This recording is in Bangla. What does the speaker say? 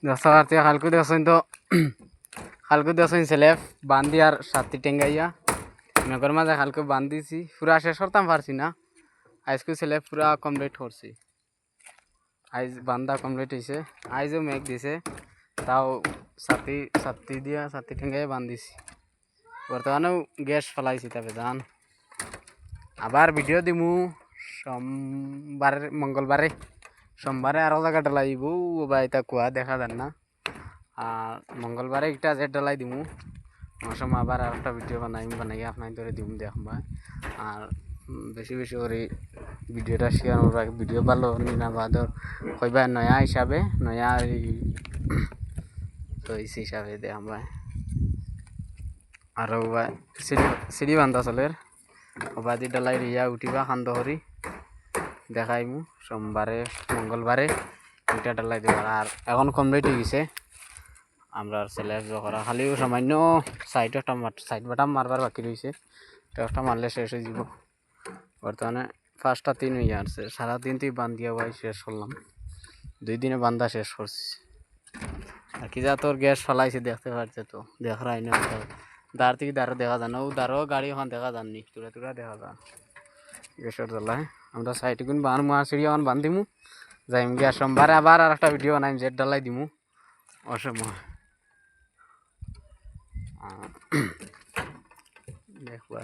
দেখছো আর খালকু দেখছেন তো খালকু দেখছেন স্ল্যাব বান্ধি আর সাতটি টেঙ্গাইয়া নগর মাঝে খালকু বান্ধিছি পুরা শেষ করতাম পারছি না আজকে স্ল্যাব পুরা কমপ্লিট করছি আইজ বান্ধা কমপ্লিট হয়েছে আইজও মেঘ দিছে তাও ছাতি দিয়া ছাতি টেঙ্গাই বান্ধিছি বর্তমানেও গ্যাস ফেলাইছি তবে জান আবার ভিডিও দিমু মঙ্গলবারে সোমবারে আরো জায়গা ডালাইব বা এটা কুয়া দেখা যান না আর মঙ্গলবারে একটা জেট ডালাই দিমু মৌসুম আবার আর একটা ভিডিও বানাই আপনার ধরে দিম দেখবা আর বেশি বেশি করে ভিডিওটা শেয়ার করবা ভিডিও ভালো না বাদর কইবা নয়া হিসাবে নয়া তো এই হিসাবে দেখবা আর সিঁড়ি বান্ধা চলের বাদি ডালাই রিয়া উঠিবা খান্দ হরি দেখাইমু সোমবারে মঙ্গলবারে দুইটা ডালাই দেব আর এখন কমপ্লিট হয়ে গেছে আমরা ছেলে করা খালি সামান্য সাইড বাটাম মারবার বাকি রয়েছে একটা মারলে শেষ হয়ে যাব বর্তমানে 5টা 3 হয়ে আসছে সারাদিন তুই বান্ধিয়া ভাই শেষ করলাম 2 দিনে বান্ধা শেষ করছি আর কি যা তোর গ্যাস ফলাইছে দেখতে পারছে তো দেখাই না দাঁড় থেকে দাঁড়ো দেখা যান ও দাঁড়ো গাড়ি ওখান দেখা যাননি তুরা দেখা যান গ্যাসের জ্বালায় আমরা সাইডে কোন বান মার সিঁড়ি এখন বান্ধিমু যাইম গিয়া সোমবারে আবার আর একটা ভিডিও বানাইম জেট ডালাই দিমু অসময় দেখবা